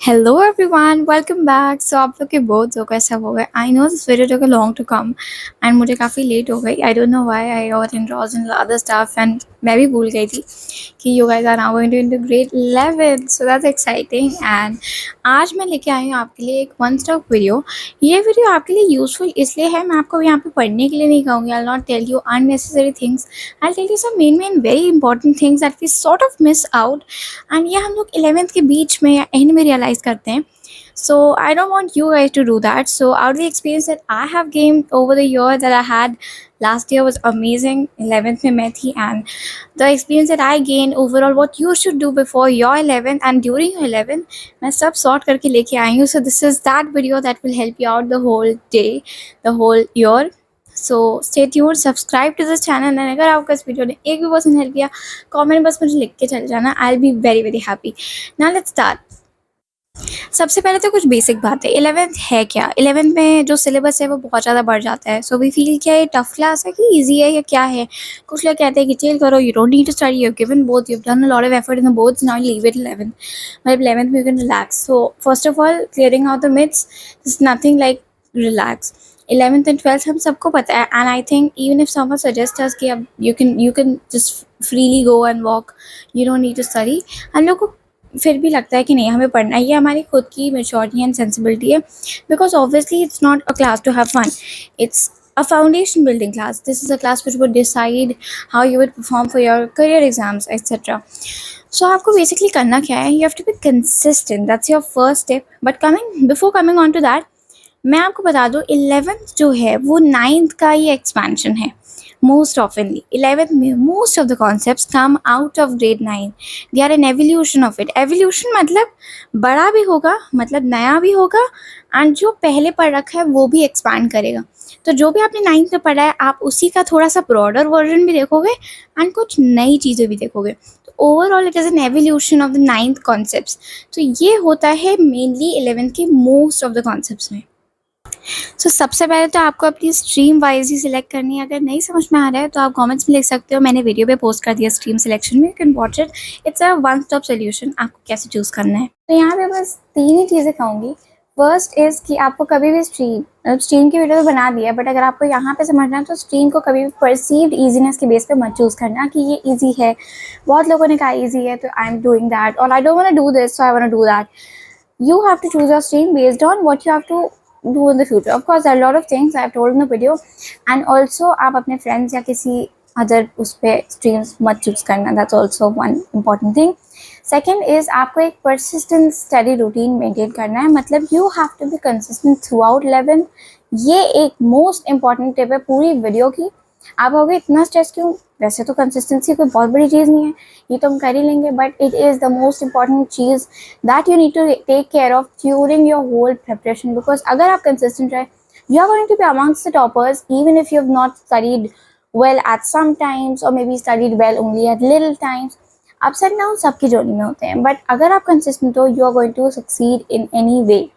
Hello everyone, welcome back. So आप लोग के बहुत हो गए, सब हो गए। I know this video took a long to come and मुझे काफ़ी लेट हो गई। I don't know why I got enrolled in other stuff and मैं भी भूल गई थी कि you guys are now going to into grade 11, so that's exciting. And आज मैं लेके आई हूँ आपके लिए एक वन स्टॉप वीडियो। ये वीडियो आपके लिए यूजफुल इसलिए है, मैं आपको यहाँ पे पढ़ने के लिए नहीं कहूँगी। I will not tell you unnecessary things, I will tell you some main very important things that we sort of miss out. And ये हम लोग 11th के बीच में या एंड में रियलाइज़ करते हैं। So I don't want you guys to do that. So out of the experience that I have gained over the year that I had, last year was amazing. 11th में मैं थी, and the experience that I gained overall, what you should do before your 11th and during your 11th, मैं सब sort करके लेके आई हूँ. So this is that video that will help you out the whole day, the whole year. So stay tuned, subscribe to this channel, and अगर आपको इस video ने एक भी पर्सन हेल्प किया, कमेंट बस मुझे लिख के चले जाना. I'll be very very happy. Now let's start. सबसे पहले तो कुछ बेसिक बात है। 11th है क्या? 11th में जो सिलेबस है वो बहुत ज़्यादा बढ़ जाता है। सो वी फील क्या ये टफ क्लास है कि इजी है या क्या है? कुछ लोग कहते हैं कि चिल करो, you don't need to study, you have given both, you have done a lot of effort in the boths, now leave it 11th। मतलब 11th में you can relax. So first of all clearing out the myths is nothing like relax. 11th and 12th हम सबको पता है, and I think even if someone suggest us कि अब you can just freely go and walk, you don't need to study, हम लोग को फिर भी लगता है कि नहीं हमें पढ़ना है। ये हमारी खुद की मेच्योरिटी एंड सेंसिबिलिटी है, because obviously it's not a class to have fun, it's a foundation building class. This is a class which would decide how you would perform for your career exams, etc. So आपको basically करना क्या है? You have to be consistent. That's your first step. But before coming on to that, मैं आपको बता दूँ 11th जो है वो 9th का ही एक्सपेंशन है। मोस्ट ऑफनली 11th में most of the concepts come out of grade 9. They are an evolution of it. Evolution मतलब बड़ा भी होगा, मतलब नया भी होगा, एंड जो पहले पढ़ रखा है वो भी एक्सपैंड करेगा. तो जो भी आपने 9th में पढ़ा है आप उसी का थोड़ा सा ब्रॉडर वर्जन भी देखोगे एंड कुछ नई चीज़ें भी देखोगे. तो overall it is an evolution of the 9th concepts. तो ये होता है मेनली 11th के मोस्ट ऑफ द कॉन्सेप्ट्स में. सबसे पहले तो आपको अपनी स्ट्रीम वाइज ही सिलेक्ट करनी है. अगर नहीं समझ में आ रहा है तो आप कमेंट्स में लिख सकते हो, मैंने वीडियो पे पोस्ट कर दिया स्ट्रीम सिलेक्शन में, you can watch it. It's a one stop solution आपको कैसे चूज़ करना है. तो यहाँ पे बस 3 ही चीज़ें कहूँगी. फर्स्ट इज़ कि आपको कभी भी स्ट्रीम की वीडियो तो बना दिया है, बट अगर आपको यहाँ पे समझना है तो स्ट्रीम को कभी भी परसीव्ड ईजीनेस के बेस पे मत चूज़ करना कि ये ईजी है, बहुत लोगों ने कहा ईजी है तो आई एम डूइंग दैट, और I don't want to do this so I want to do that. You have to choose your stream based on what you have to do in the future. Of course, there are a lot of things I've told in the video, and also आप अपने friends या किसी other उस पर streams मत choose करना. That's also one important thing. Second is आपको एक persistent study routine maintain करना है. मतलब you have to be consistent throughout 11. ये एक most important tip है पूरी वीडियो की. आप होगे इतना स्ट्रेस क्यों? वैसे तो कंसिस्टेंसी कोई बहुत बड़ी चीज़ नहीं है, ये तो हम कर ही लेंगे, but it is the most important चीज़ that you need to take care of during your whole preparation. Because अगर आप कंसिस्टेंट रहे, you are going to be amongst the toppers even if you have not studied well at some times or maybe studied well only at little times. Ups and down सबकी journey में होते हैं, but अगर आप consistent हो you are going to succeed in any way.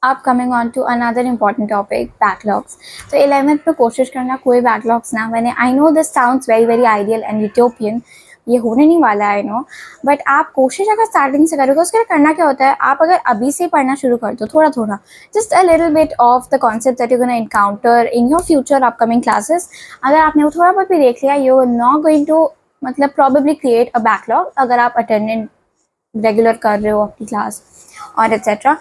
अब coming on to another important topic, backlogs. तो 11th में कोशिश करना कोई बैकलॉग्स ना बने. I know this sounds very very ideal and utopian, ये होने नहीं वाला है आई नो, बट आप कोशिश अगर स्टार्टिंग से करोगे, उसके लिए करना क्या होता है, आप अगर अभी से पढ़ना शुरू कर दो थोड़ा थोड़ा, just a little bit of the concept that you gonna encounter in your future upcoming classes. अगर आपने वो थोड़ा बहुत भी देख लिया, you are not going to मतलब प्रॉबेबली क्रिएट अ बैकलॉग अगर आप अटेंडेंट रेगुलर कर रहे हो अपनी क्लास और एट्सेट्रा.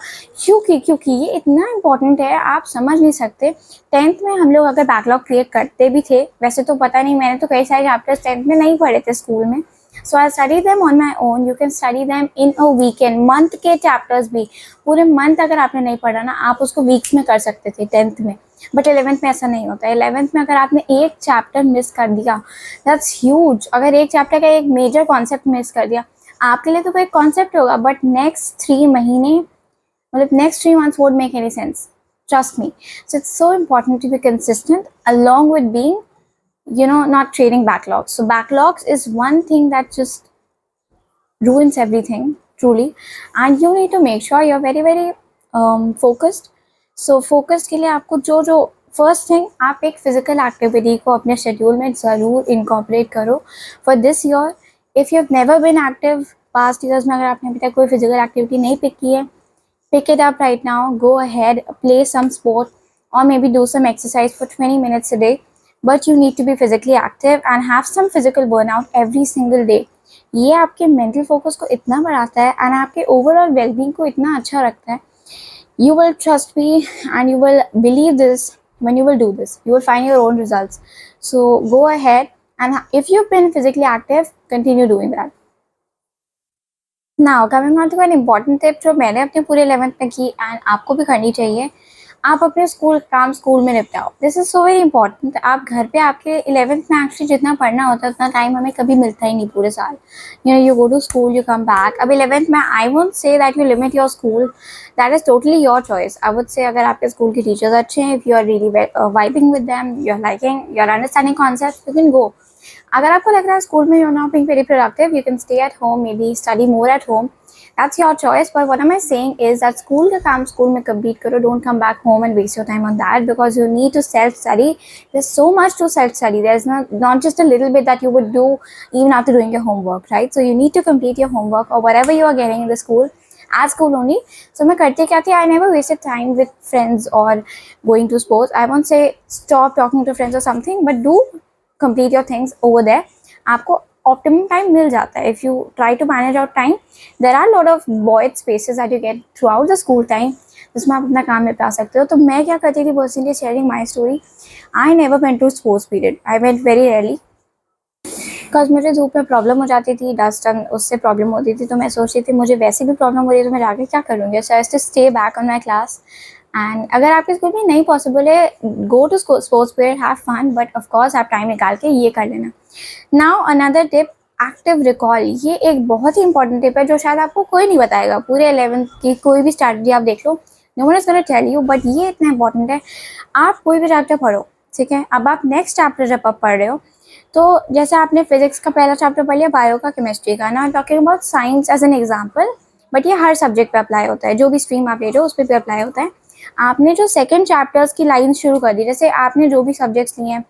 क्योंकि ये इतना इम्पॉर्टेंट है, आप समझ नहीं सकते. 10th में हम लोग अगर बैकलॉग क्रिएट करते भी थे, वैसे तो पता नहीं, मैंने तो कई सारे चैप्टर्स 10th में नहीं पढ़े थे स्कूल में, so I study them on my own. You can study them in a weekend. Month के चैप्टर्स भी पूरे मंथ अगर आपने नहीं पढ़ा ना, आप उसको वीक्स में कर सकते थे 10th में, बट 11th में ऐसा नहीं होता. 11th में अगर आपने एक चैप्टर मिस कर दिया, दैट्स ह्यूज. अगर एक चैप्टर का एक मेजर कॉन्सेप्ट मिस कर दिया, आपके लिए तो कोई कॉन्सेप्ट होगा, बट नेक्स्ट 3 महीने मतलब next 3 months won't make any sense. Trust me. So it's so important to be consistent along with being, not trading backlogs. So backlogs is one thing that just ruins everything, truly. And you need to make sure you're very, very focused. So focused के लिए आपको जो first thing, आप एक physical activity को अपने schedule में ज़रूर incorporate करो. For this year, if you've never been active, past years में अगर आपने अभी तक कोई फिजिकल एक्टिविटी नहीं पिक की है, pick it up right now. Go ahead, play some sport, or maybe do some exercise for 20 minutes a day. But you need to be physically active and have some physical burnout every single day. ये आपके mental focus को इतना बढ़ाता है and आपके overall wellbeing को इतना अच्छा रखता है. You will trust me and you will believe this. When you will do this, you will find your own results. So go ahead, and if you've been physically active, continue doing that. Now coming on to an important tip जो मैंने अपने पूरे 11th में की and आपको भी करनी चाहिए. आप अपने स्कूल काम स्कूल में निपटाओ. This is so very important. आप घर पे आपके 11th में एक्चुअली जितना पढ़ना होता है उतना टाइम हमें कभी मिलता ही नहीं पूरे साल. You go to school, you come back. अब 11th में I won't say that you limit your school. That is totally your choice. I would say अगर आपके स्कूल के टीचर्स अच्छे हैं, if you are really vibing with them, you are liking, you are understanding concept, you can go. अगर आपको लग रहा है स्कूल में you are not being very productive, you can stay at home, may be study more at home. That's your choice. But what am I saying is that school का काम school में complete करो. Don't come back home and waste your time on that because you need to self-study. There's so much to self-study. There's not just a little bit that you would do even after doing your homework, right? So you need to complete your homework or whatever you are getting in the school at school only. So मैं करती क्या थी? I never wasted time with friends or going to sports. I won't say stop talking to friends or something, but do complete your things over there. आपको optimum time मिल जाता है. If you try to manage out time, there are a lot of void spaces that you get throughout the school time जिसमें आप अपना काम निपटा सकते हो. तो मैं क्या करती थी, personally sharing my story, I never went to sports period. I went very rarely because मुझे धूप में प्रॉब्लम हो जाती थी, डस्ट एंड उससे प्रॉब्लम होती थी. तो मैं सोचती थी मुझे वैसे भी प्रॉब्लम हो रही है तो मैं जाके क्या करूँगी. So I to stay back on my class. And अगर आपके स्कूल में नहीं पॉसिबल है, go to sports period, have fun, but of course आप टाइम निकाल के ये कर लेना. Now another tip, active recall. ये एक बहुत ही इंपॉर्टेंट टिप है जो शायद आपको कोई नहीं बताएगा. पूरे 11th की कोई भी स्ट्रैटेजी आप देख लो, no one is gonna tell you, but ये इतना इंपॉर्टेंट है. आप कोई भी चैप्टर पढ़ो, ठीक है. अब आप नेक्स्ट चैप्टर जब आप पढ़ रहे हो, तो जैसे आपने फिजिक्स का पहला चैप्टर पढ़ लिया, बायो का, केमिस्ट्री का. ना talking about science as an example, but ये हर सब्जेक्ट पे अप्लाई होता है. जो भी स्ट्रीम आप ले रहे हो उस पर भी अप्लाई होता है. आपने जो सेकेंड चैप्टर्स की लाइन शुरू कर दी, जैसे आपने जो भी सब्जेक्ट्स लिए हैं,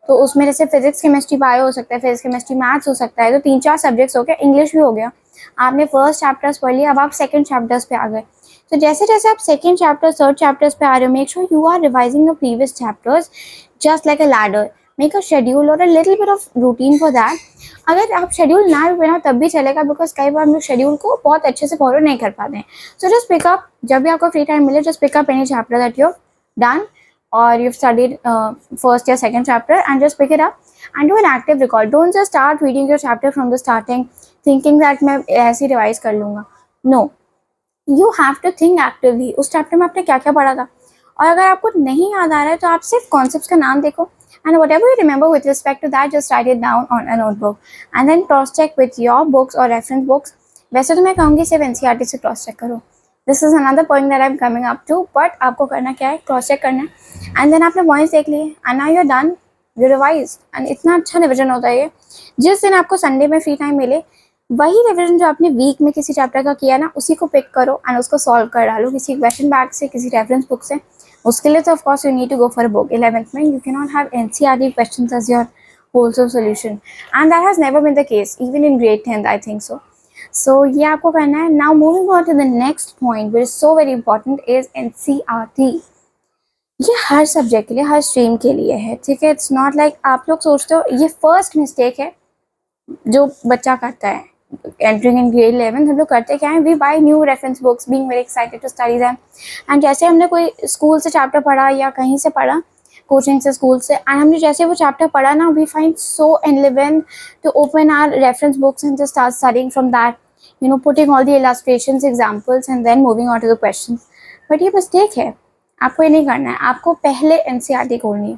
तो उसमें जैसे फिजिक्स केमिस्ट्री बायो हो सकता है, फिजिक्स केमिस्ट्री मैथ्स हो सकता है, तो 3-4 सब्जेक्ट्स हो गए, इंग्लिश भी हो गया. आपने फर्स्ट चैप्टर्स पढ़ लिया, अब आप सेकंड चैप्टर्स पे आ गए. तो जैसे जैसे आप सेकंड चैप्टर, थर्ड चैप्टर्स पे आ रहे हो, make sure you are revising your previous chapters just like a ladder. Make a schedule or a little bit of routine for that. अगर आप शेड्यूल ना भी बनाओ तब भी चलेगा, बिकॉज कई बार हम लोग शेड्यूल को बहुत अच्छे से फॉलो नहीं कर पाते हैं. सो जस्ट पिकअप, जब भी आपको फ्री टाइम मिले, just pick up any chapter that you done or you've studied first or second chapter and just pick it up and do an active recall. Don't just start reading your chapter from the starting thinking that मैं ऐसे revise कर लूँगा. No, you have to think actively. उस chapter में आपने क्या क्या पढ़ा था, और अगर आपको नहीं याद आ रहा है तो आप सिर्फ concepts का नाम देखो, and whatever you remember with respect to that, just write it down on a notebook and then cross check with your books or reference books. वैसे तो मैं कहूँगी सिर्फ NCERT से cross check करो. This is another point that I am coming up to, but आपको करना क्या है, क्रॉस चेक करना है. एंड देन आपने पॉइंट्स देख लिए and now you are done, you revise. And इतना अच्छा रिविजन होता है ये. जिस दिन आपको संडे में फ्री टाइम मिले, वही रिविजन जो आपने वीक में किसी चैप्टर का किया ना, उसी को पिक करो एंड उसको सॉल्व कर डालो किसी क्वेश्चन बैंक से, किसी रेफरेंस बुक से. उसके लिए तो of course you need to go for a book. 11th में you can not have NCERT questions as your whole solution, and that has never been the case even in grade 10th, I think so. So ये आपको करना है. Now moving on to the next point which is so very important is NCERT. ये हर subject के लिए, हर stream के लिए है, ठीक है. इट्स नॉट लाइक आप लोग सोचते हो. ये फर्स्ट मिस्टेक है जो बच्चा करता है एंटरिंग इन ग्रेड 11. हम लोग करते क्या है, we buy new reference books being very excited to study them. And जैसे हमने कोई स्कूल से चैप्टर पढ़ा या कहीं से पढ़ा, कोचिंग से, स्कूल से, एंड हमने जैसे वो चैप्टर पढ़ा ना, we find so enlivened to open our reference books and just start studying from that, you know, putting all the illustrations, examples and then moving on to the questions. But ये mistake है. आपको ये नहीं करना है. आपको पहले NCERT खोलनी है.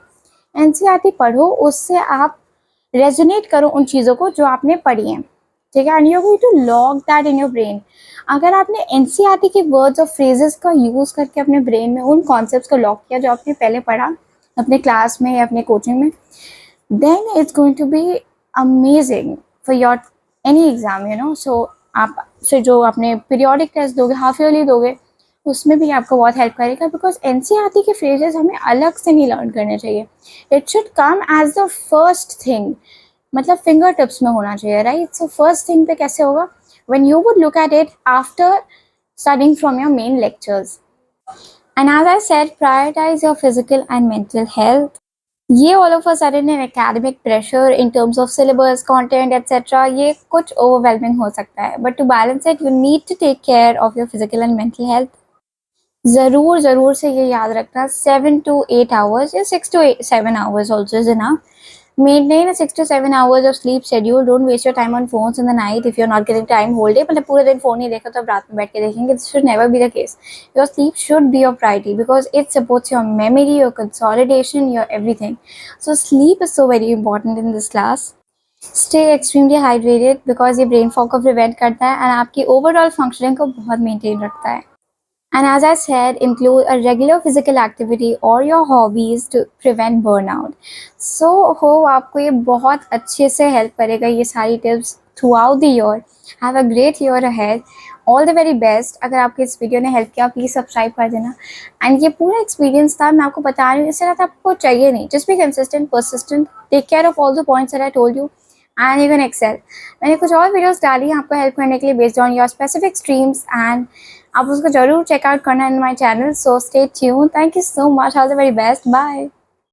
NCERT पढ़ो, उससे आप रेजोनेट करो उन चीज़ों को जो आपने पढ़ी हैं, ठीक है. And you are going to log that in your brain. अगर आपने NCERT के वर्ड्स और फ्रेजेस का यूज़ करके अपने ब्रेन में उन कॉन्सेप्ट्स को लॉक किया जो आपने पहले पढ़ा अपने क्लास में या अपने कोचिंग में, then it's going to be amazing for your any exam, you know. So आप फिर जो अपने पीरियोडिक टेस्ट दोगे, हाफ ईयरली दोगे, उसमें भी आपको बहुत हेल्प करेगा. बिकॉज NCERT के फ्रेजेस हमें अलग से नहीं लर्न करने चाहिए. It should come as the first thing, मतलब फिंगर टिप्स में होना चाहिए, राइट. सो फर्स्ट थिंग पे कैसे होगा, when you would look at it after studying from your main lectures. And as I said, prioritize your physical and mental health. ये all of a sudden an academic pressure in terms of syllabus, content, etc. ये कुछ overwhelming हो सकता है. But to balance it, you need to take care of your physical and mental health. ज़रूर ज़रूर से ये याद रखना 7 to 8 hours या 6 to 7 hours also is enough. Maintain a 6 to 7 hours of sleep schedule. Don't waste your time on phones in the night if you're not getting time whole day. मतलब पूरे दिन phone नहीं देखा तो अब रात में बैठ के देखेंगे. This should never be the case. Your sleep should be your priority because it supports your memory, your consolidation, your everything. So sleep is so very important in this class. Stay extremely hydrated because ये brain fog को prevent करता है and आपकी overall functioning को बहुत maintain रखता है. And as I said, include a regular physical activity or your hobbies to prevent burnout. So हो आपको ये बहुत अच्छे से help करेगा ये सारी tips throughout the year. Have a great year ahead. All the very best. अगर आपको इस वीडियो ने हेल्प किया प्लीज़ सब्सक्राइब कर देना. एंड ये पूरा एक्सपीरियंस था, मैं आपको बता रही हूँ, इससे ज़्यादा आपको चाहिए नहीं. Just be consistent, persistent, take care of all the points that I told you and you can excel. मैंने कुछ और वीडियोस डाली हैं आपको हेल्प करने के लिए based on your specific streams and आप उसको जरूर चेकआउट करना in my channel. So stay tuned. Thank you so much. All the very best. Bye.